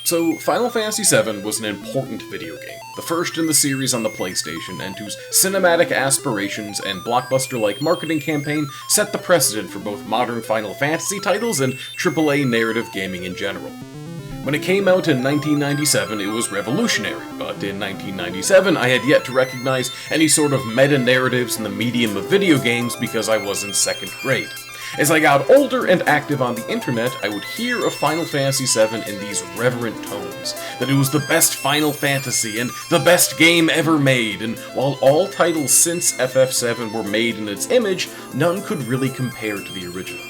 So, Final Fantasy VII was an important video game, the first in the series on the PlayStation, and whose cinematic aspirations and blockbuster-like marketing campaign set the precedent for both modern Final Fantasy titles and AAA narrative gaming in general. When it came out in 1997, it was revolutionary, but in 1997 I had yet to recognize any sort of meta-narratives in the medium of video games because I was in second grade. As I got older and active on the internet, I would hear of Final Fantasy VII in these reverent tones, that it was the best Final Fantasy and the best game ever made, and while all titles since FF7 were made in its image, none could really compare to the original.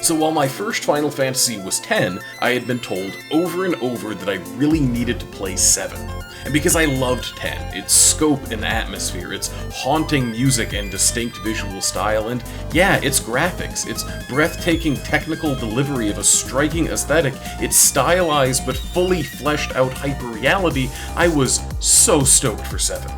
So while my first Final Fantasy was 10, I had been told over and over that I really needed to play 7. And because I loved 10, its scope and atmosphere, its haunting music and distinct visual style, and yeah, its graphics, its breathtaking technical delivery of a striking aesthetic, its stylized but fully fleshed out hyper-reality, I was so stoked for 7.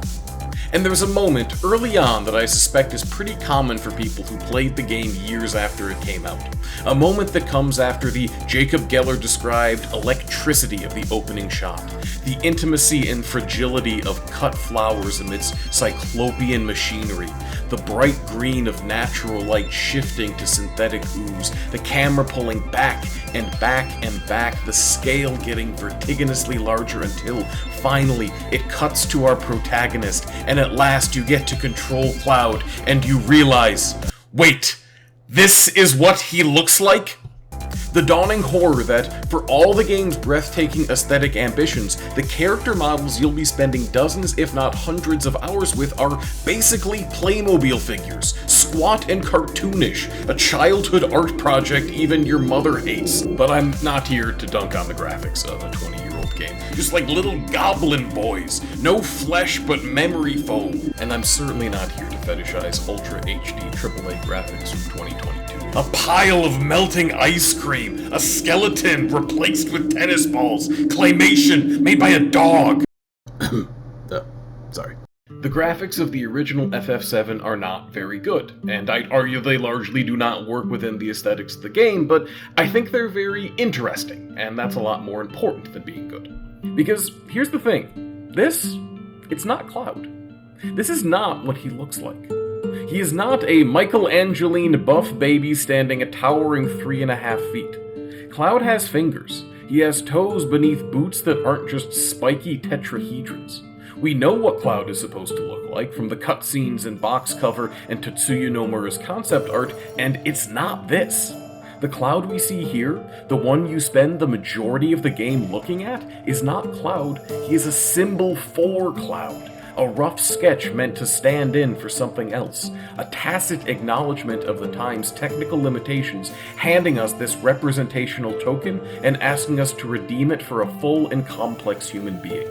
And there was a moment early on that I suspect is pretty common for people who played the game years after it came out. A moment that comes after the Jacob Geller described electricity of the opening shot, the intimacy and fragility of cut flowers amidst cyclopean machinery, the bright green of natural light shifting to synthetic ooze, the camera pulling back and back and back, the scale getting vertiginously larger until, finally, it cuts to our protagonist, and at last you get to control Cloud, and you realize, wait, this is what he looks like? The dawning horror that, for all the game's breathtaking aesthetic ambitions, the character models you'll be spending dozens if not hundreds of hours with are basically Playmobil figures, squat and cartoonish, a childhood art project even your mother hates. But I'm not here to dunk on the graphics of a 20-year-old game. Just like little goblin boys, no flesh but memory foam. And I'm certainly not here to fetishize Ultra HD AAA graphics from 2022. A pile of melting ice cream, a skeleton replaced with tennis balls, claymation made by a dog. Sorry. The graphics of the original FF7 are not very good, and I'd argue they largely do not work within the aesthetics of the game, but I think they're very interesting, and that's a lot more important than being good. Because here's the thing, it's not Cloud. This is not what he looks like. He is not a Michelangeline buff baby standing a towering 3.5 feet. Cloud has fingers. He has toes beneath boots that aren't just spiky tetrahedrons. We know what Cloud is supposed to look like from the cutscenes and box cover and Tetsuya Nomura's concept art, and it's not this. The Cloud we see here, the one you spend the majority of the game looking at, is not Cloud, he is a symbol for Cloud. A rough sketch meant to stand in for something else, a tacit acknowledgement of the time's technical limitations, handing us this representational token and asking us to redeem it for a full and complex human being.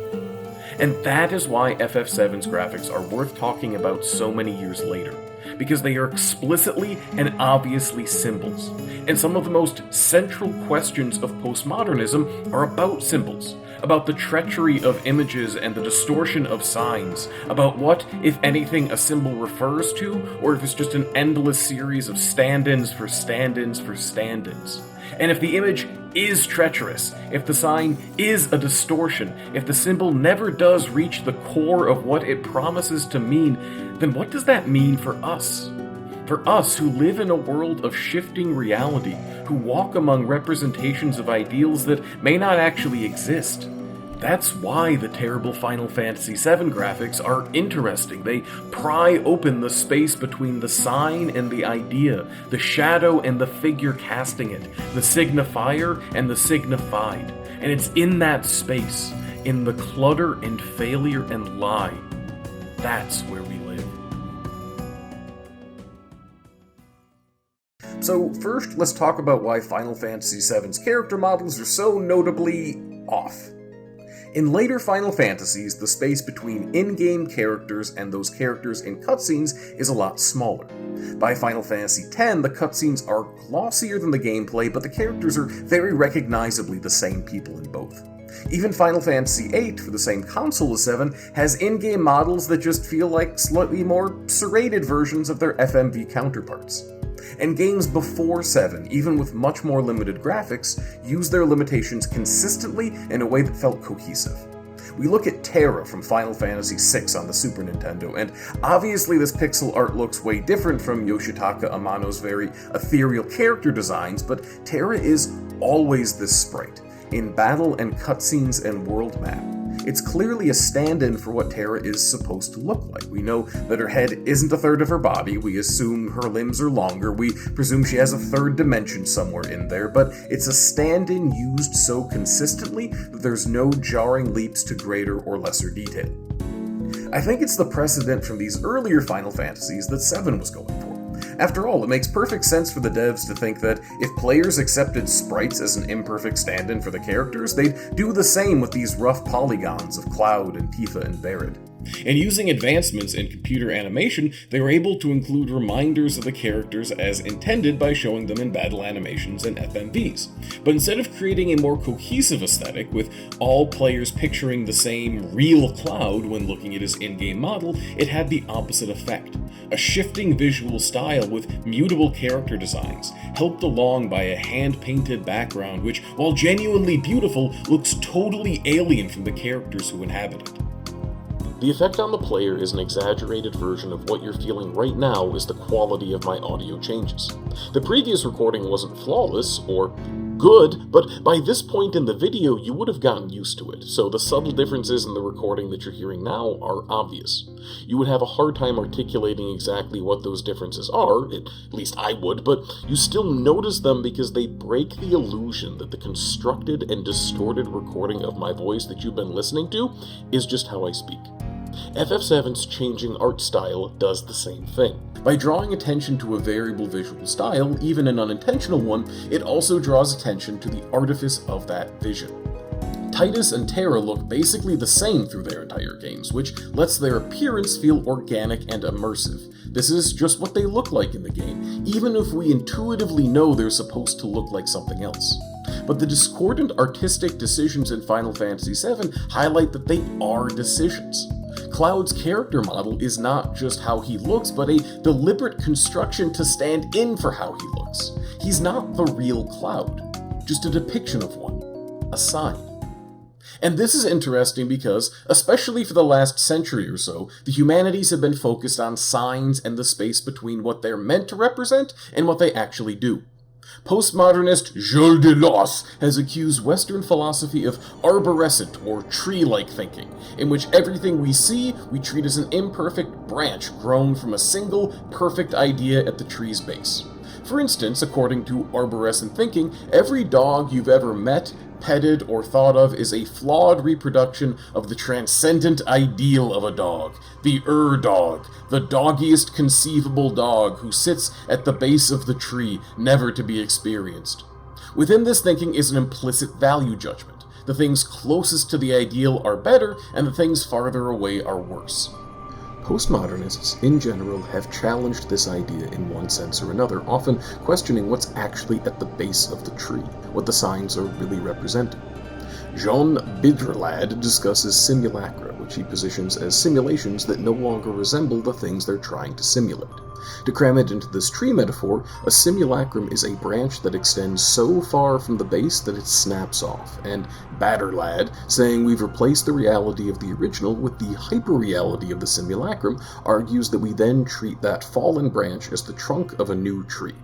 And that is why FF7's graphics are worth talking about so many years later, because they are explicitly and obviously symbols. And some of the most central questions of postmodernism are about symbols, about the treachery of images and the distortion of signs, about what, if anything, a symbol refers to, or if it's just an endless series of stand-ins for stand-ins for stand-ins. And if the image is treacherous, if the sign is a distortion, if the symbol never does reach the core of what it promises to mean, then what does that mean for us? For us who live in a world of shifting reality, who walk among representations of ideals that may not actually exist. That's why the terrible Final Fantasy VII graphics are interesting. They pry open the space between the sign and the idea, the shadow and the figure casting it, the signifier and the signified. And it's in that space, in the clutter and failure and lie, that's where we live. So first, let's talk about why Final Fantasy VII's character models are so notably off. In later Final Fantasies, the space between in-game characters and those characters in cutscenes is a lot smaller. By Final Fantasy X, the cutscenes are glossier than the gameplay, but the characters are very recognizably the same people in both. Even Final Fantasy VIII, for the same console as 7, has in-game models that just feel like slightly more serrated versions of their FMV counterparts. And games before 7, even with much more limited graphics, use their limitations consistently in a way that felt cohesive. We look at Terra from Final Fantasy VI on the Super Nintendo, and obviously this pixel art looks way different from Yoshitaka Amano's very ethereal character designs, but Terra is always this sprite, in battle and cutscenes and world map. It's clearly a stand-in for what Terra is supposed to look like. We know that her head isn't a third of her body, we assume her limbs are longer, we presume she has a third dimension somewhere in there, but it's a stand-in used so consistently that there's no jarring leaps to greater or lesser detail. I think it's the precedent from these earlier Final Fantasies that 7 was going for. After all, it makes perfect sense for the devs to think that if players accepted sprites as an imperfect stand-in for the characters, they'd do the same with these rough polygons of Cloud and Tifa and Barret. And using advancements in computer animation, they were able to include reminders of the characters as intended by showing them in battle animations and FMVs. But instead of creating a more cohesive aesthetic, with all players picturing the same real Cloud when looking at his in-game model, it had the opposite effect. A shifting visual style with mutable character designs, helped along by a hand-painted background which, while genuinely beautiful, looks totally alien from the characters who inhabit it. The effect on the player is an exaggerated version of what you're feeling right now is the quality of my audio changes. The previous recording wasn't flawless or good, but by this point in the video you would have gotten used to it, so the subtle differences in the recording that you're hearing now are obvious. You would have a hard time articulating exactly what those differences are, at least I would, but you still notice them because they break the illusion that the constructed and distorted recording of my voice that you've been listening to is just how I speak. FF7's changing art style does the same thing. By drawing attention to a variable visual style, even an unintentional one, it also draws attention to the artifice of that vision. Titus and Terra look basically the same through their entire games, which lets their appearance feel organic and immersive. This is just what they look like in the game, even if we intuitively know they're supposed to look like something else. But the discordant artistic decisions in Final Fantasy VII highlight that they are decisions. Cloud's character model is not just how he looks, but a deliberate construction to stand in for how he looks. He's not the real Cloud, just a depiction of one, a sign. And this is interesting because, especially for the last century or so, the humanities have been focused on signs and the space between what they're meant to represent and what they actually do. Postmodernist Jules Deleuze has accused Western philosophy of arborescent or tree-like thinking, in which everything we see we treat as an imperfect branch grown from a single, perfect idea at the tree's base. For instance, according to arborescent thinking, every dog you've ever met, petted, or thought of is a flawed reproduction of the transcendent ideal of a dog, the dog, the doggiest conceivable dog who sits at the base of the tree, never to be experienced. Within this thinking is an implicit value judgment. The things closest to the ideal are better, and the things farther away are worse. Postmodernists, in general, have challenged this idea in one sense or another, often questioning what's actually at the base of the tree, what the signs are really representing. Jean Bidrelad discusses simulacra, which he positions as simulations that no longer resemble the things they're trying to simulate. To cram it into this tree metaphor, a simulacrum is a branch that extends so far from the base that it snaps off, and Batterlad, saying we've replaced the reality of the original with the hyperreality of the simulacrum, argues that we then treat that fallen branch as the trunk of a new tree.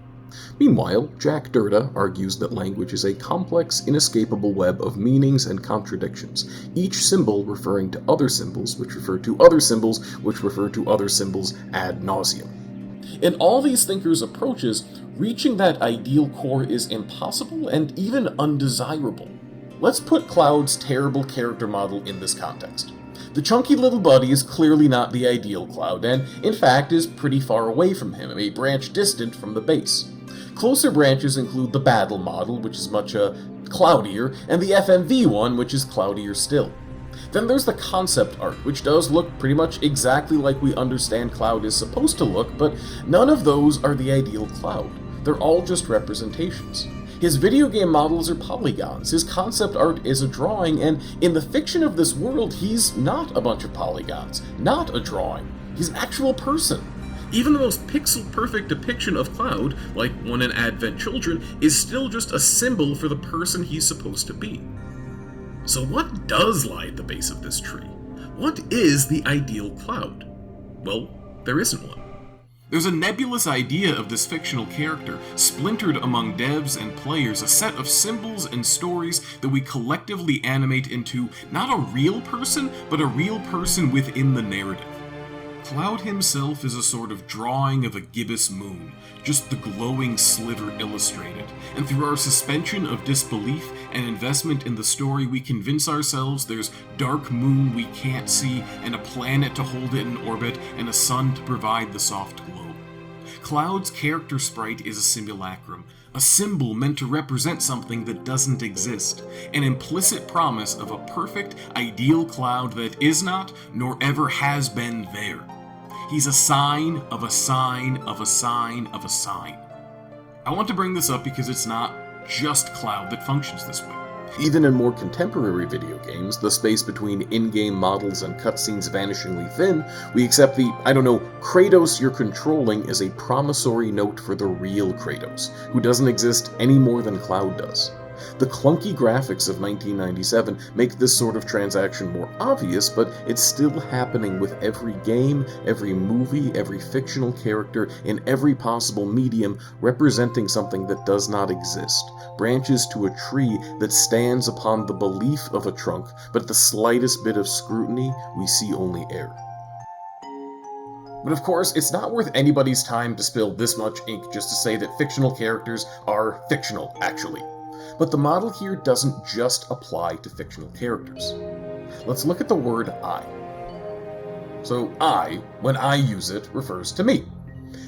Meanwhile, Jack Durda argues that language is a complex, inescapable web of meanings and contradictions, each symbol referring to other symbols, which refer to other symbols, which refer to other symbols ad nauseum. In all these thinkers' approaches, reaching that ideal core is impossible and even undesirable. Let's put Cloud's terrible character model in this context. The chunky little buddy is clearly not the ideal Cloud, and in fact is pretty far away from him, a branch distant from the base. Closer branches include the battle model, which is much cloudier, and the FMV one, which is cloudier still. Then there's the concept art, which does look pretty much exactly like we understand Cloud is supposed to look, but none of those are the ideal Cloud. They're all just representations. His video game models are polygons, his concept art is a drawing, and in the fiction of this world, he's not a bunch of polygons, not a drawing. He's an actual person. Even the most pixel-perfect depiction of Cloud, like one in Advent Children, is still just a symbol for the person he's supposed to be. So what does lie at the base of this tree? What is the ideal Cloud? Well, there isn't one. There's a nebulous idea of this fictional character, splintered among devs and players, a set of symbols and stories that we collectively animate into not a real person, but a real person within the narrative. Cloud himself is a sort of drawing of a gibbous moon, just the glowing sliver illustrated, and through our suspension of disbelief and investment in the story, we convince ourselves there's dark moon we can't see, and a planet to hold it in orbit, and a sun to provide the soft glow. Cloud's character sprite is a simulacrum, a symbol meant to represent something that doesn't exist, an implicit promise of a perfect, ideal Cloud that is not, nor ever has been there. He's a sign of a sign of a sign of a sign. I want to bring this up because it's not just Cloud that functions this way. Even in more contemporary video games, the space between in-game models and cutscenes vanishingly thin, we accept the, Kratos you're controlling is a promissory note for the real Kratos, who doesn't exist any more than Cloud does. The clunky graphics of 1997 make this sort of transaction more obvious, but it's still happening with every game, every movie, every fictional character, in every possible medium representing something that does not exist. Branches to a tree that stands upon the belief of a trunk, but at the slightest bit of scrutiny, we see only air. But of course, it's not worth anybody's time to spill this much ink just to say that fictional characters are fictional, actually. But the model here doesn't just apply to fictional characters. Let's look at the word I. So I, when I use it, refers to me.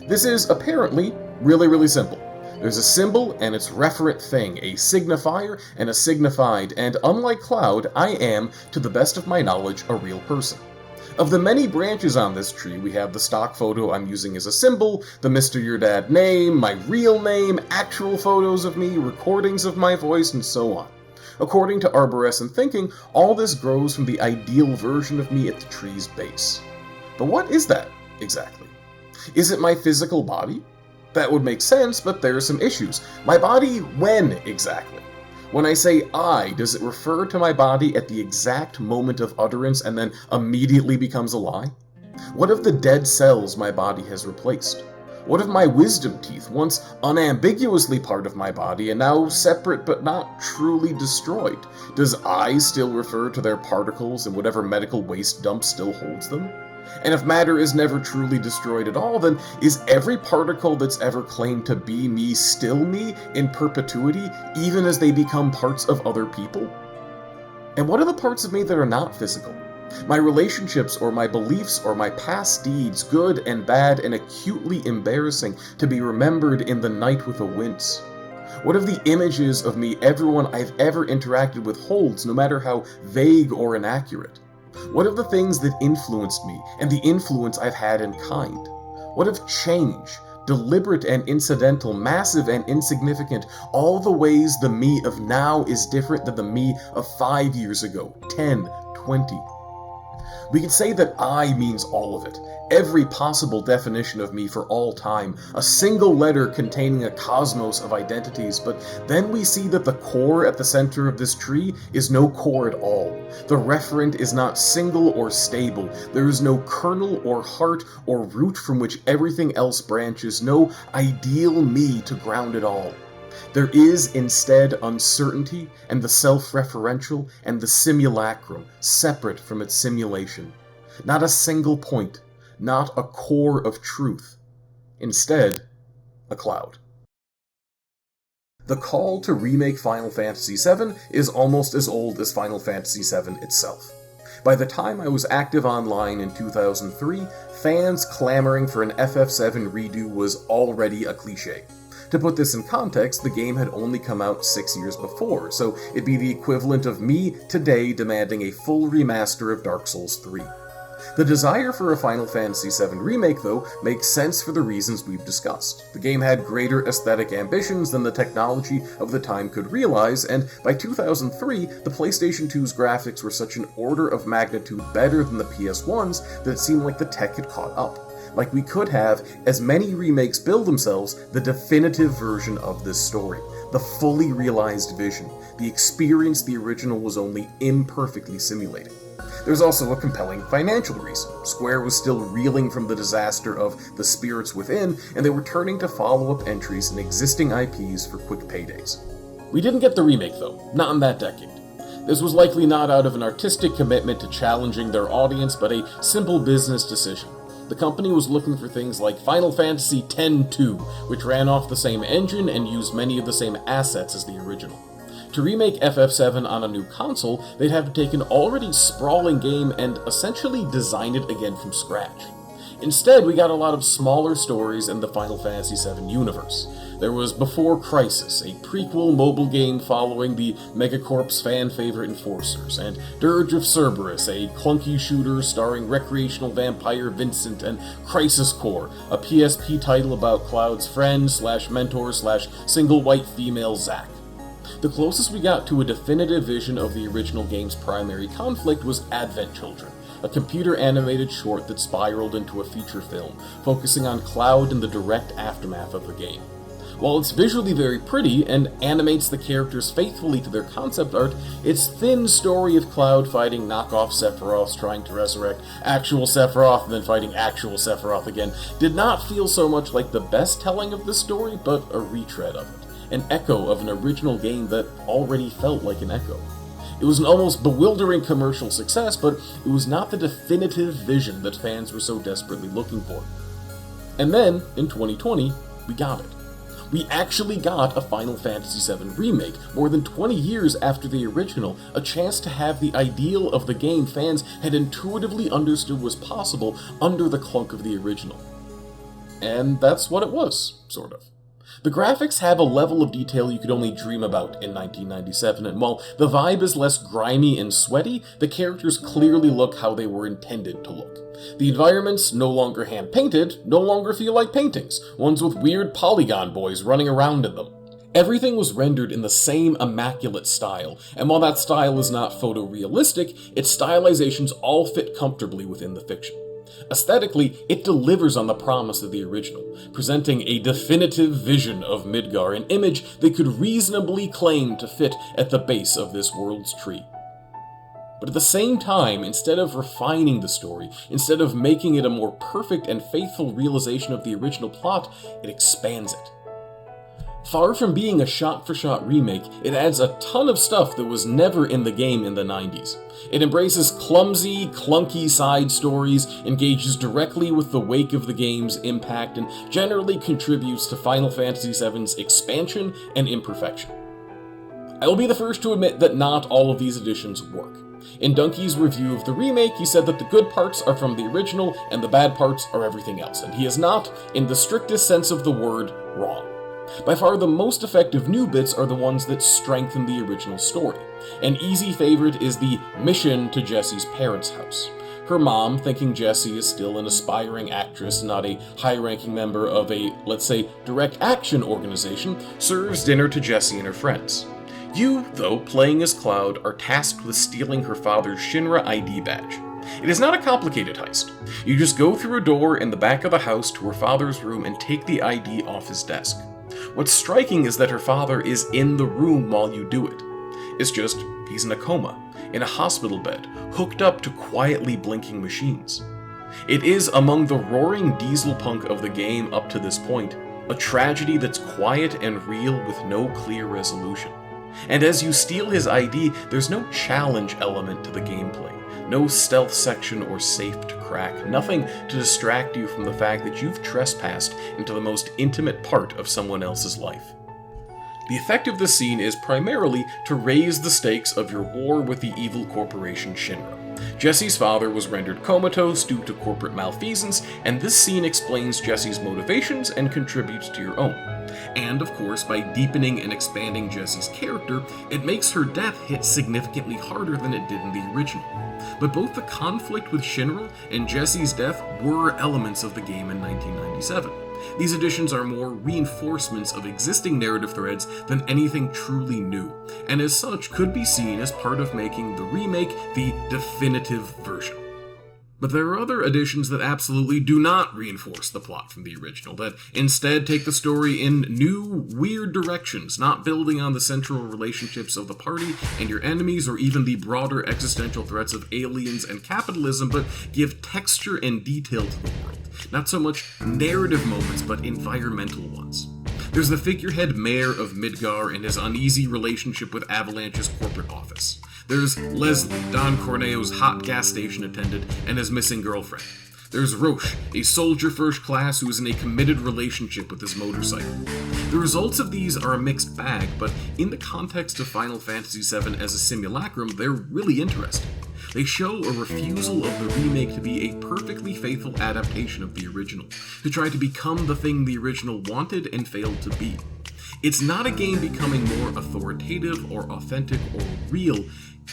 This is apparently really simple. There's a symbol and its referent thing, a signifier and a signified, and unlike Cloud, I am, to the best of my knowledge, a real person. Of the many branches on this tree, we have the stock photo I'm using as a symbol, the Mr. Your Dad name, my real name, actual photos of me, recordings of my voice, and so on. According to arborescent thinking, all this grows from the ideal version of me at the tree's base. But what is that, exactly? Is it my physical body? That would make sense, but there are some issues. My body when, exactly? When I say I, does it refer to my body at the exact moment of utterance and then immediately becomes a lie? What of the dead cells my body has replaced? What of my wisdom teeth, once unambiguously part of my body and now separate but not truly destroyed? Does I still refer to their particles and whatever medical waste dump still holds them? And if matter is never truly destroyed at all, then is every particle that's ever claimed to be me still me in perpetuity, even as they become parts of other people? And what are the parts of me that are not physical? My relationships or my beliefs or my past deeds, good and bad and acutely embarrassing, to be remembered in the night with a wince? What of the images of me everyone I've ever interacted with holds, no matter how vague or inaccurate? What of the things that influenced me, and the influence I've had in kind? What of change, deliberate and incidental, massive and insignificant, all the ways the me of now is different than the me of 5 years ago, 10, 20? We could say that I means all of it, every possible definition of me for all time, a single letter containing a cosmos of identities, but then we see that the core at the center of this tree is no core at all. The referent is not single or stable, there is no kernel or heart or root from which everything else branches, no ideal me to ground it all. There is instead uncertainty and the self-referential and the simulacrum, separate from its simulation. Not a single point, not a core of truth. Instead, a cloud. The call to remake Final Fantasy VII is almost as old as Final Fantasy VII itself. By the time I was active online in 2003, fans clamoring for an FF7 redo was already a cliché. To put this in context, the game had only come out 6 years before, so it'd be the equivalent of me today demanding a full remaster of Dark Souls 3. The desire for a Final Fantasy VII Remake, though, makes sense for the reasons we've discussed. The game had greater aesthetic ambitions than the technology of the time could realize, and by 2003, the PlayStation 2's graphics were such an order of magnitude better than the PS1's that it seemed like the tech had caught up. Like we could have, as many remakes bill themselves, the definitive version of this story, the fully realized vision, the experience the original was only imperfectly simulating. There's also a compelling financial reason. Square was still reeling from the disaster of The Spirits Within, and they were turning to follow-up entries in existing IPs for quick paydays. We didn't get the remake, though, not in that decade. This was likely not out of an artistic commitment to challenging their audience, but a simple business decision. The company was looking for things like Final Fantasy X-2, which ran off the same engine and used many of the same assets as the original. To remake FF7 on a new console, they'd have to take an already sprawling game and essentially design it again from scratch. Instead, we got a lot of smaller stories in the Final Fantasy VII universe. There was Before Crisis, a prequel mobile game following the Megacorp's fan-favorite Enforcers, and Dirge of Cerberus, a clunky shooter starring recreational vampire Vincent, and Crisis Core, a PSP title about Cloud's friend/mentor/single white female Zack. The closest we got to a definitive vision of the original game's primary conflict was Advent Children, a computer-animated short that spiraled into a feature film, focusing on Cloud in the direct aftermath of the game. While it's visually very pretty and animates the characters faithfully to their concept art, its thin story of Cloud fighting knockoff Sephiroths trying to resurrect actual Sephiroth and then fighting actual Sephiroth again did not feel so much like the best telling of the story, but a retread of it. An echo of an original game that already felt like an echo. It was an almost bewildering commercial success, but it was not the definitive vision that fans were so desperately looking for. And then, in 2020, we got it. We actually got a Final Fantasy VII Remake, more than 20 years after the original, a chance to have the ideal of the game fans had intuitively understood was possible under the clunk of the original. And that's what it was, sort of. The graphics have a level of detail you could only dream about in 1997, and while the vibe is less grimy and sweaty, the characters clearly look how they were intended to look. The environments, no longer hand-painted, no longer feel like paintings, ones with weird polygon boys running around in them. Everything was rendered in the same immaculate style, and while that style is not photorealistic, its stylizations all fit comfortably within the fiction. Aesthetically, it delivers on the promise of the original, presenting a definitive vision of Midgar, an image they could reasonably claim to fit at the base of this world's tree. But at the same time, instead of refining the story, instead of making it a more perfect and faithful realization of the original plot, it expands it. Far from being a shot-for-shot remake, it adds a ton of stuff that was never in the game in the 90s. It embraces clumsy, clunky side stories, engages directly with the wake of the game's impact, and generally contributes to Final Fantasy VII's expansion and imperfection. I will be the first to admit that not all of these additions work. In Donkey's review of the remake, he said that the good parts are from the original and the bad parts are everything else, and he is not, in the strictest sense of the word, wrong. By far the most effective new bits are the ones that strengthen the original story. An easy favorite is the mission to Jessie's parents' house. Her mom, thinking Jessie is still an aspiring actress, not a high-ranking member of a, let's say, direct action organization, serves dinner to Jessie and her friends. You, though, playing as Cloud, are tasked with stealing her father's Shinra ID badge. It is not a complicated heist. You just go through a door in the back of the house to her father's room and take the ID off his desk. What's striking is that her father is in the room while you do it. It's just, he's in a coma, in a hospital bed, hooked up to quietly blinking machines. It is, among the roaring diesel punk of the game up to this point, a tragedy that's quiet and real with no clear resolution. And as you steal his ID, there's no challenge element to the gameplay, no stealth section or safe to crack, nothing to distract you from the fact that you've trespassed into the most intimate part of someone else's life. The effect of this scene is primarily to raise the stakes of your war with the evil corporation Shinra. Jessie's father was rendered comatose due to corporate malfeasance, and this scene explains Jessie's motivations and contributes to your own. And, of course, by deepening and expanding Jessie's character, it makes her death hit significantly harder than it did in the original. But both the conflict with Shinra and Jessie's death were elements of the game in 1997. These additions are more reinforcements of existing narrative threads than anything truly new, and as such could be seen as part of making the remake the definitive version. But there are other additions that absolutely do not reinforce the plot from the original, that instead take the story in new, weird directions, not building on the central relationships of the party and your enemies, or even the broader existential threats of aliens and capitalism, but give texture and detail to the world. Not so much narrative moments, but environmental ones. There's the figurehead mayor of Midgar and his uneasy relationship with Avalanche's corporate office. There's Leslie, Don Corneo's hot gas station attendant, and his missing girlfriend. There's Roche, a soldier first class who is in a committed relationship with his motorcycle. The results of these are a mixed bag, but in the context of Final Fantasy VII as a simulacrum, they're really interesting. They show a refusal of the remake to be a perfectly faithful adaptation of the original, to try to become the thing the original wanted and failed to be. It's not a game becoming more authoritative or authentic or real,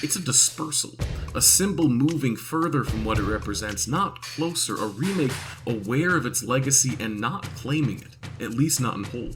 it's a dispersal, a symbol moving further from what it represents, not closer, a remake aware of its legacy and not claiming it, at least not in whole.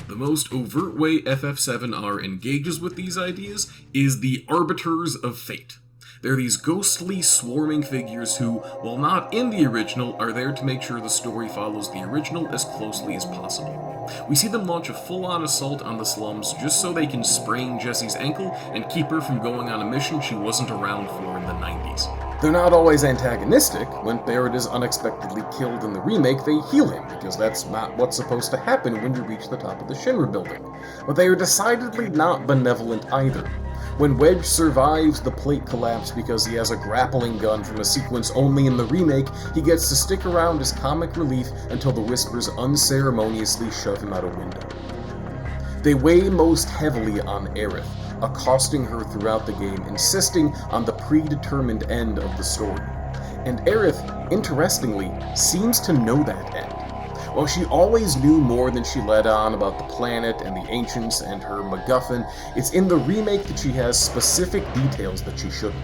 The most overt way FF7R engages with these ideas is the Arbiters of Fate. They're these ghostly, swarming figures who, while not in the original, are there to make sure the story follows the original as closely as possible. We see them launch a full-on assault on the slums just so they can sprain Jessie's ankle and keep her from going on a mission she wasn't around for in the 90s. They're not always antagonistic. When Barrett is unexpectedly killed in the remake, they heal him, because that's not what's supposed to happen when you reach the top of the Shinra building. But they are decidedly not benevolent either. When Wedge survives the plate collapse because he has a grappling gun from a sequence only in the remake, he gets to stick around as comic relief until the Whispers unceremoniously shove him out a window. They weigh most heavily on Aerith, accosting her throughout the game, insisting on the predetermined end of the story. And Aerith, interestingly, seems to know that end. While she always knew more than she let on about the planet and the Ancients and her MacGuffin, it's in the remake that she has specific details that she shouldn't.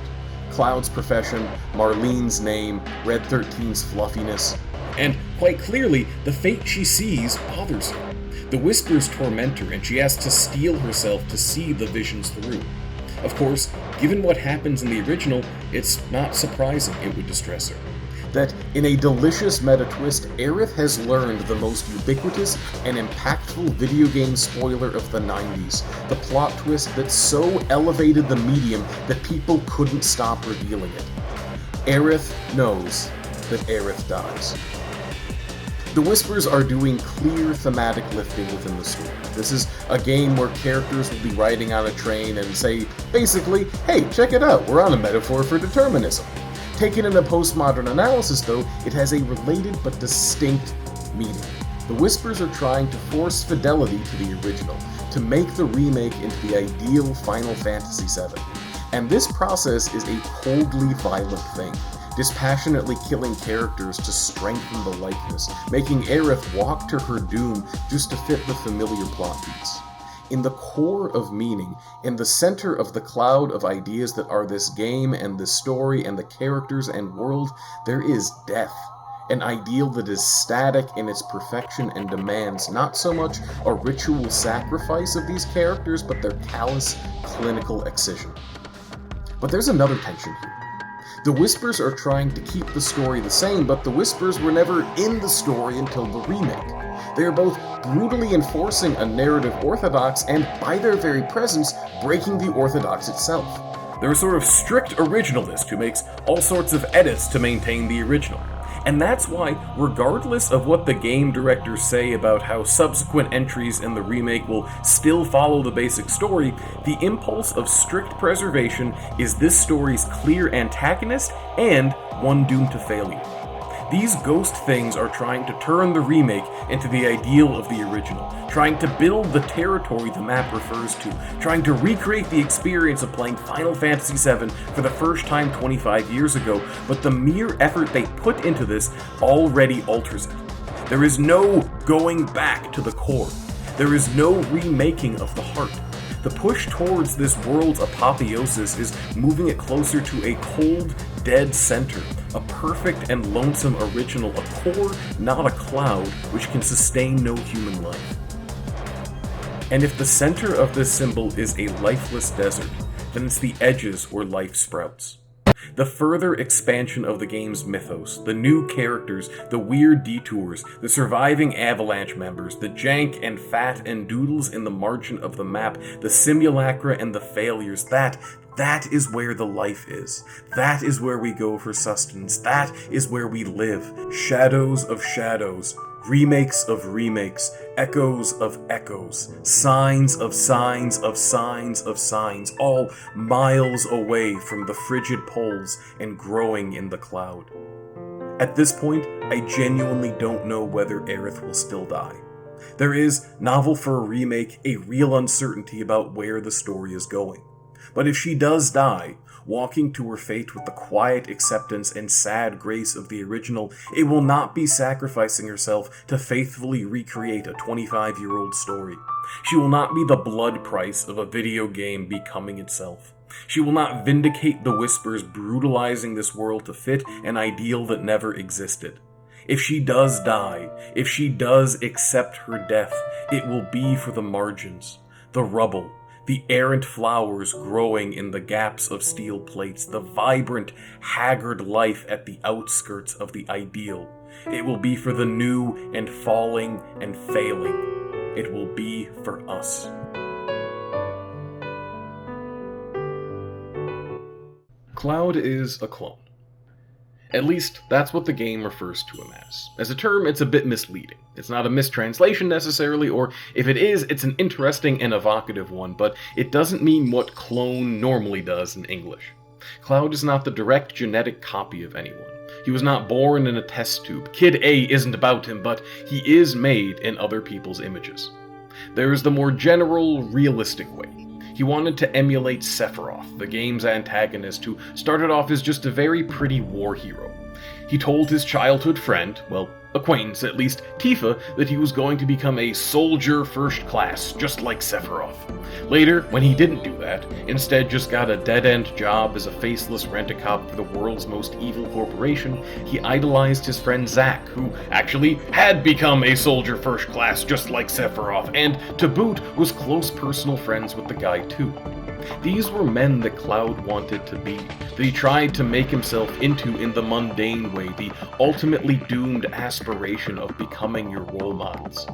Cloud's profession, Marlene's name, Red 13's fluffiness, and quite clearly, the fate she sees bothers her. The Whispers torment her, and she has to steel herself to see the visions through. Of course, given what happens in the original, it's not surprising it would distress her. That, in a delicious meta-twist, Aerith has learned the most ubiquitous and impactful video game spoiler of the 90s, the plot twist that so elevated the medium that people couldn't stop revealing it. Aerith knows that Aerith dies. The Whispers are doing clear thematic lifting within the story. This is a game where characters will be riding on a train and say, basically, hey, check it out, we're on a metaphor for determinism. Taken in a postmodern analysis, though, it has a related but distinct meaning. The Whispers are trying to force fidelity to the original, to make the remake into the ideal Final Fantasy VII. And this process is a coldly violent thing, dispassionately killing characters to strengthen the likeness, making Aerith walk to her doom just to fit the familiar plot beats. In the core of meaning, in the center of the cloud of ideas that are this game and this story and the characters and world, there is death. An ideal that is static in its perfection and demands not so much a ritual sacrifice of these characters, but their callous, clinical excision. But there's another tension here. The Whispers are trying to keep the story the same, but the Whispers were never in the story until the remake. They are both brutally enforcing a narrative orthodox and, by their very presence, breaking the orthodox itself. They're a sort of strict originalist who makes all sorts of edits to maintain the original. And that's why, regardless of what the game directors say about how subsequent entries in the remake will still follow the basic story, the impulse of strict preservation is this story's clear antagonist and one doomed to failure. These ghost things are trying to turn the remake into the ideal of the original, trying to build the territory the map refers to, trying to recreate the experience of playing Final Fantasy VII for the first time 25 years ago, but the mere effort they put into this already alters it. There is no going back to the core. There is no remaking of the heart. The push towards this world's apotheosis is moving it closer to a cold, dead center, a perfect and lonesome original, a core, not a cloud, which can sustain no human life. And if the center of this symbol is a lifeless desert, then it's the edges where life sprouts. The further expansion of the game's mythos, the new characters, the weird detours, the surviving Avalanche members, the jank and fat and doodles in the margin of the map, the simulacra and the failures, that is where the life is. That is where we go for sustenance. That is where we live. Shadows of shadows, remakes of remakes, echoes of echoes, signs of signs of signs of signs, all miles away from the frigid poles and growing in the cloud. At this point, I genuinely don't know whether Aerith will still die. There is, novel for a remake, a real uncertainty about where the story is going. But if she does die, walking to her fate with the quiet acceptance and sad grace of the original, it will not be sacrificing herself to faithfully recreate a 25-year-old story. She will not be the blood price of a video game becoming itself. She will not vindicate the whispers brutalizing this world to fit an ideal that never existed. If she does die, if she does accept her death, it will be for the margins, the rubble, the errant flowers growing in the gaps of steel plates, the vibrant, haggard life at the outskirts of the ideal. It will be for the new and falling and failing. It will be for us. Cloud is a clone. At least, that's what the game refers to him as. As a term, it's a bit misleading. It's not a mistranslation necessarily, or if it is, it's an interesting and evocative one, but it doesn't mean what clone normally does in English. Cloud is not the direct genetic copy of anyone. He was not born in a test tube. Kid A isn't about him, but he is made in other people's images. There is the more general, realistic way. He wanted to emulate Sephiroth, the game's antagonist, who started off as just a very pretty war hero. He told his childhood friend, well, acquaintance at least, Tifa, that he was going to become a soldier first class, just like Sephiroth. Later, when he didn't do that, instead just got a dead-end job as a faceless rent-a-cop for the world's most evil corporation, he idolized his friend Zack, who actually had become a soldier first class, just like Sephiroth, and, to boot, was close personal friends with the guy too. These were men that Cloud wanted to be, that he tried to make himself into in the mundane way, the ultimately doomed aspiration of becoming your role models.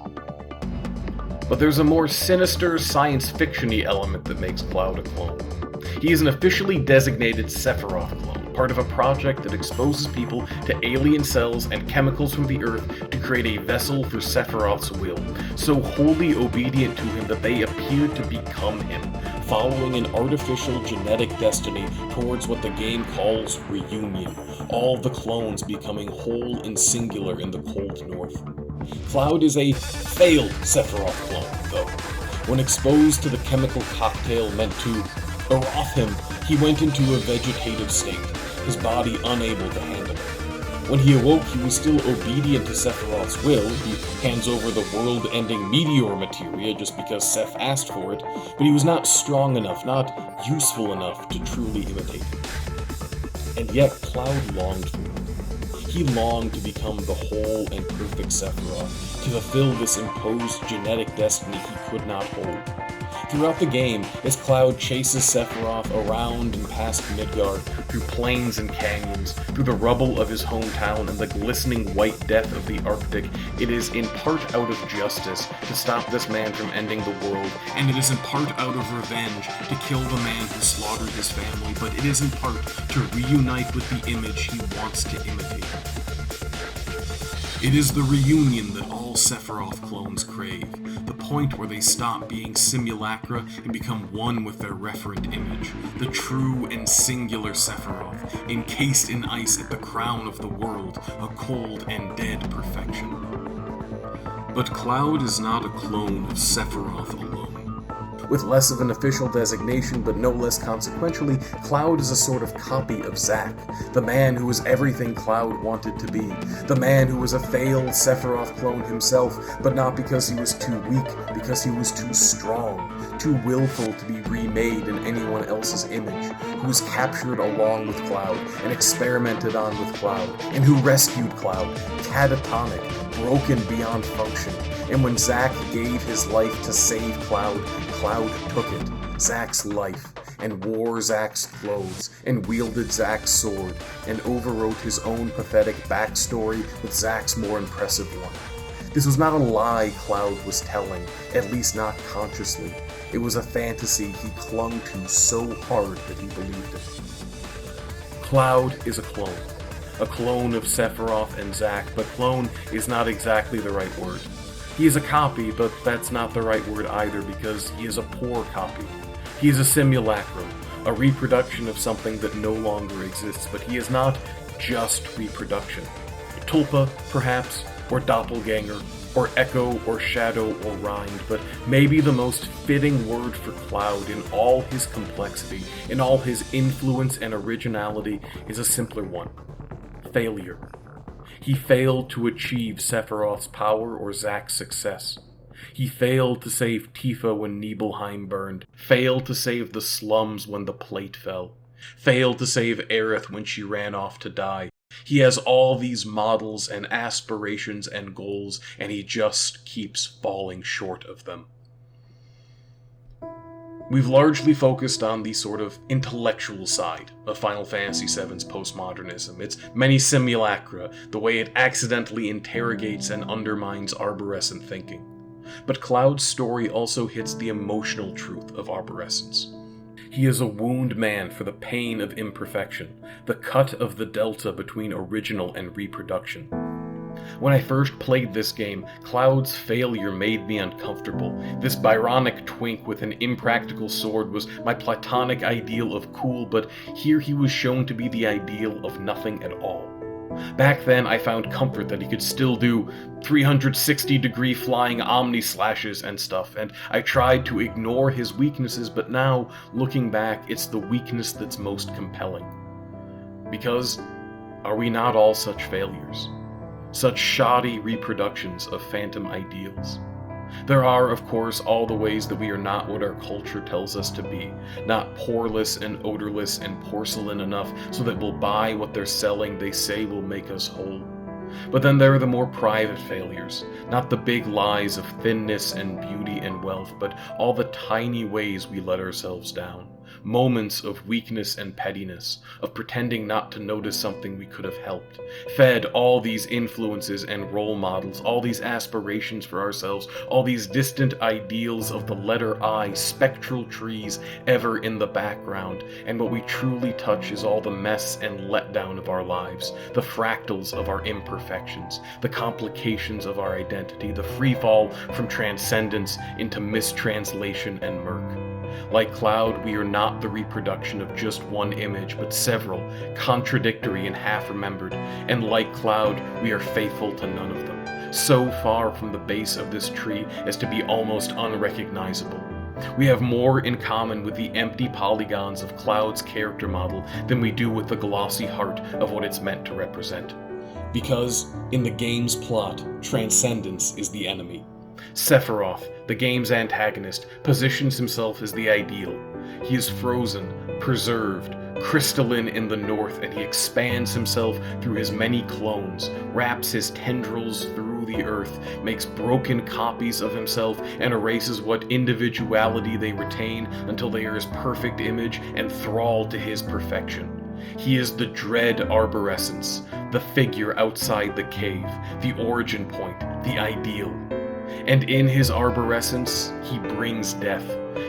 But there's a more sinister, science fiction-y element that makes Cloud a clone. He is an officially designated Sephiroth clone, part of a project that exposes people to alien cells and chemicals from the Earth to create a vessel for Sephiroth's will, so wholly obedient to him that they appear to become him, following an artificial genetic destiny towards what the game calls reunion, all the clones becoming whole and singular in the cold north. Cloud is a failed Sephiroth clone, though. When exposed to the chemical cocktail meant to eroth him, he went into a vegetative state, his body unable to handle it. When he awoke, he was still obedient to Sephiroth's will. He hands over the world-ending meteor materia just because Seph asked for it, but he was not strong enough, not useful enough to truly imitate him. And yet, Cloud longed for it. He longed to become the whole and perfect Sephiroth, to fulfill this imposed genetic destiny he could not hold. Throughout the game, as Cloud chases Sephiroth around and past Midgar, through plains and canyons, through the rubble of his hometown and the glistening white death of the Arctic, it is in part out of justice to stop this man from ending the world, and it is in part out of revenge to kill the man who slaughtered his family, but it is in part to reunite with the image he wants to imitate. It is the reunion that all Sephiroth clones crave, the point where they stop being simulacra and become one with their referent image, the true and singular Sephiroth, encased in ice at the crown of the world, a cold and dead perfection. But Cloud is not a clone of Sephiroth alone. With less of an official designation, but no less consequentially, Cloud is a sort of copy of Zack, the man who was everything Cloud wanted to be, the man who was a failed Sephiroth clone himself, but not because he was too weak, because he was too strong, too willful to be remade in anyone else's image, who was captured along with Cloud, and experimented on with Cloud, and who rescued Cloud, catatonic, broken beyond function. And when Zack gave his life to save Cloud, Cloud took it, Zack's life, and wore Zack's clothes, and wielded Zack's sword, and overwrote his own pathetic backstory with Zack's more impressive one. This was not a lie Cloud was telling, at least not consciously. It was a fantasy he clung to so hard that he believed it. Cloud is a clone of Sephiroth and Zack, but clone is not exactly the right word. He is a copy, but that's not the right word either, because he is a poor copy. He is a simulacrum, a reproduction of something that no longer exists, but he is not just reproduction. Tulpa, perhaps, or doppelganger, or echo, or shadow, or rind, but maybe the most fitting word for Cloud in all his complexity, in all his influence and originality, is a simpler one. Failure. He failed to achieve Sephiroth's power or Zack's success. He failed to save Tifa when Nibelheim burned, failed to save the slums when the plate fell, failed to save Aerith when she ran off to die. He has all these models and aspirations and goals, and he just keeps falling short of them. We've largely focused on the sort of intellectual side of Final Fantasy VII's postmodernism, its many simulacra, the way it accidentally interrogates and undermines arborescent thinking. But Cloud's story also hits the emotional truth of arborescence. He is a wound man for the pain of imperfection, the cut of the delta between original and reproduction. When I first played this game, Cloud's failure made me uncomfortable. This Byronic twink with an impractical sword was my platonic ideal of cool, but here he was shown to be the ideal of nothing at all. Back then, I found comfort that he could still do 360-degree flying omni-slashes and stuff, and I tried to ignore his weaknesses, but now, looking back, it's the weakness that's most compelling. Because, are we not all such failures? Such shoddy reproductions of phantom ideals? There are, of course, all the ways that we are not what our culture tells us to be, not poreless and odorless and porcelain enough so that we'll buy what they're selling they say will make us whole. But then there are the more private failures, not the big lies of thinness and beauty and wealth, but all the tiny ways we let ourselves down. Moments of weakness and pettiness, of pretending not to notice something we could have helped, fed all these influences and role models, all these aspirations for ourselves, all these distant ideals of the letter I, spectral trees ever in the background, and what we truly touch is all the mess and letdown of our lives, the fractals of our imperfections, the complications of our identity, the freefall from transcendence into mistranslation and murk. Like Cloud, we are not the reproduction of just one image, but several, contradictory and half-remembered, and like Cloud, we are faithful to none of them, so far from the base of this tree as to be almost unrecognizable. We have more in common with the empty polygons of Cloud's character model than we do with the glossy heart of what it's meant to represent. Because, in the game's plot, transcendence is the enemy. Sephiroth, the game's antagonist, positions himself as the ideal. He is frozen, preserved, crystalline in the north, and he expands himself through his many clones, wraps his tendrils through the earth, makes broken copies of himself, and erases what individuality they retain until they are his perfect image and thrall to his perfection. He is the dread arborescence, the figure outside the cave, the origin point, the ideal. And in his arborescence, he brings death,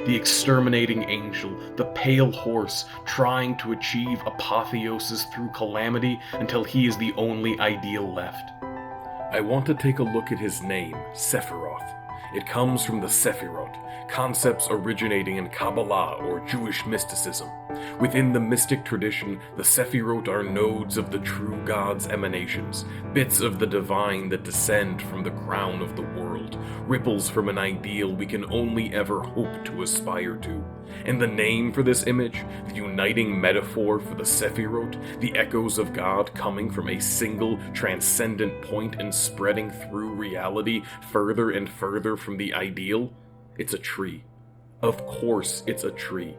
the exterminating angel, the pale horse, trying to achieve apotheosis through calamity until he is the only ideal left. I want to take a look at his name, Sephiroth. It comes from the sephirot, concepts originating in Kabbalah or Jewish mysticism. Within the mystic tradition, the Sephiroth are nodes of the true God's emanations, bits of the divine that descend from the crown of the world, ripples from an ideal we can only ever hope to aspire to. And the name for this image, the uniting metaphor for the Sephiroth, the echoes of God coming from a single transcendent point and spreading through reality further and further from the ideal, it's a tree. Of course it's a tree.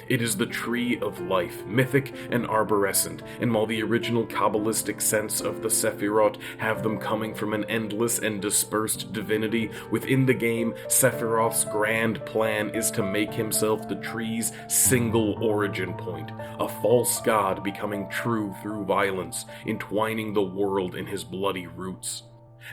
It is the tree of life, mythic and arborescent, and while the original Kabbalistic sense of the Sephiroth have them coming from an endless and dispersed divinity, within the game, Sephiroth's grand plan is to make himself the tree's single origin point, a false god becoming true through violence, entwining the world in his bloody roots.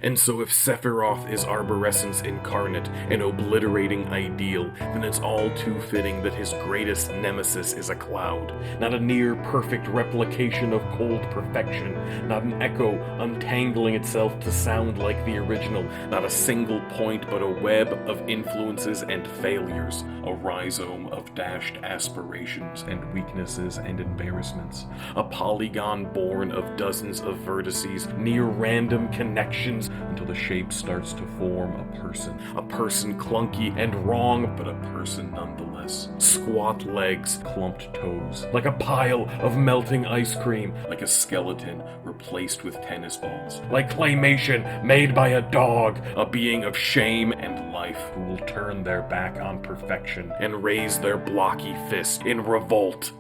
And so if Sephiroth is arborescence incarnate, an obliterating ideal, then it's all too fitting that his greatest nemesis is a cloud. Not a near-perfect replication of cold perfection, not an echo untangling itself to sound like the original, not a single point but a web of influences and failures, a rhizome of dashed aspirations and weaknesses and embarrassments, a polygon born of dozens of vertices, near-random connections until the shape starts to form a person clunky and wrong, but a person nonetheless. Squat legs, clumped toes, like a pile of melting ice cream, like a skeleton replaced with tennis balls, like claymation made by a dog, a being of shame and life who will turn their back on perfection and raise their blocky fist in revolt.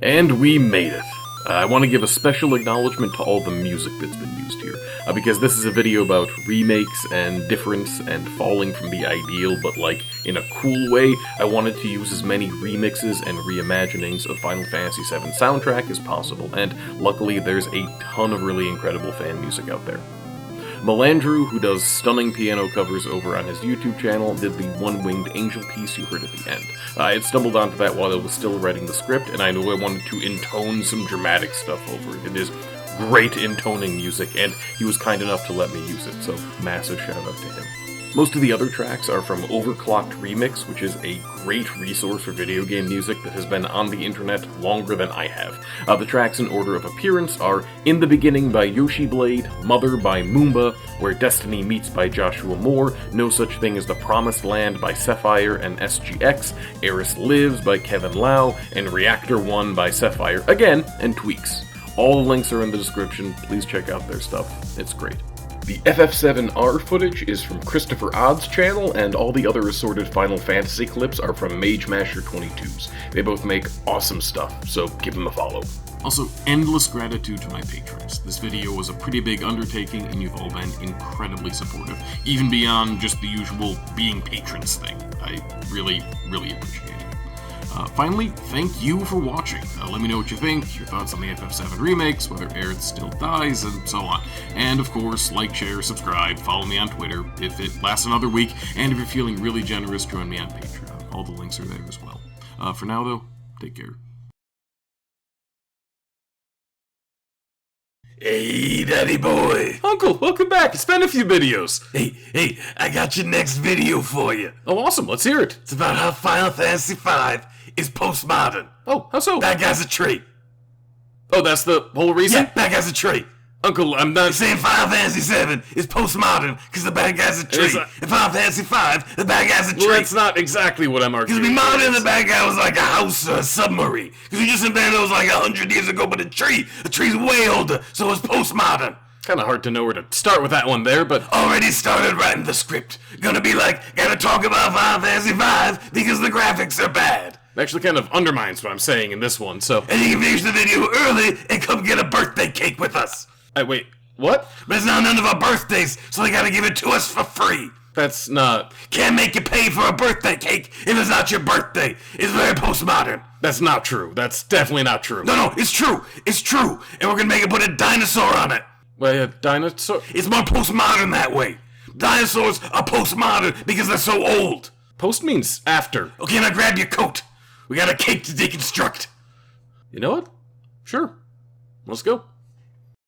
And we made it. I want to give a special acknowledgement to all the music that's been used here, because this is a video about remakes and difference and falling from the ideal, but like in a cool way. I wanted to use as many remixes and reimaginings of Final Fantasy VII soundtrack as possible, and luckily there's a ton of really incredible fan music out there. Melandrew, who does stunning piano covers over on his YouTube channel, did the One-Winged Angel piece you heard at the end. I had stumbled onto that while I was still writing the script, and I knew I wanted to intone some dramatic stuff over it. It is great intoning music, and he was kind enough to let me use it, so massive shout out to him. Most of the other tracks are from Overclocked Remix, which is a great resource for video game music that has been on the internet longer than I have. The tracks in order of appearance are In the Beginning by Yoshi Blade, Mother by Moomba, Where Destiny Meets by Joshua Moore, No Such Thing as the Promised Land by Sephire and SGX, Eris Lives by Kevin Lau, and Reactor 1 by Sephire again, and Tweex. All the links are in the description, please check out their stuff, it's great. The FF7R footage is from Christopher Odd's channel, and all the other assorted Final Fantasy clips are from MageMasher22s. They both make awesome stuff, so give them a follow. Also, endless gratitude to my patrons. This video was a pretty big undertaking, and you've all been incredibly supportive, even beyond just the usual being patrons thing. I really, really appreciate it. Finally, thank you for watching. Let me know what you think, your thoughts on the FF7 remakes, whether Aerith still dies, and so on. And of course, like, share, subscribe, follow me on Twitter if it lasts another week, and if you're feeling really generous, join me on Patreon. All the links are there as well. For now, though, take care. Hey, Daddy boy! Uncle, welcome back. It's been a few videos. Hey, I got your next video for you. Oh, awesome. Let's hear it. It's about how Final Fantasy V is postmodern. Oh, how so? Bad guy's a tree. Oh, that's the whole reason? Yeah, bad guy's a tree. Uncle, I'm not... Saying Final Fantasy VII is postmodern because the bad guy's a tree. And Final Fantasy V, the bad guy's a tree. Well, that's not exactly what I'm arguing. Because to be modern, the bad guy was like a house or a submarine. Because we just invented those like 100 years ago, but a tree's way older, so it's postmodern. Kind of hard to know where to start with that one there, but... Already started writing the script. Gonna be like, gotta talk about Final Fantasy V because the graphics are bad. Actually kind of undermines what I'm saying in this one, so... And you can finish the video early and come get a birthday cake with us. Wait, what? But it's not none of our birthdays, so they gotta give it to us for free. That's not... Can't make you pay for a birthday cake if it's not your birthday. It's very postmodern. That's not true. That's definitely not true. No, it's true. It's true. And we're gonna make it put a dinosaur on it. Well, yeah, dinosaur... It's more postmodern that way. Dinosaurs are postmodern because they're so old. Post means after. Okay, now grab your coat. We got a cake to deconstruct. You know what? Sure. Let's go.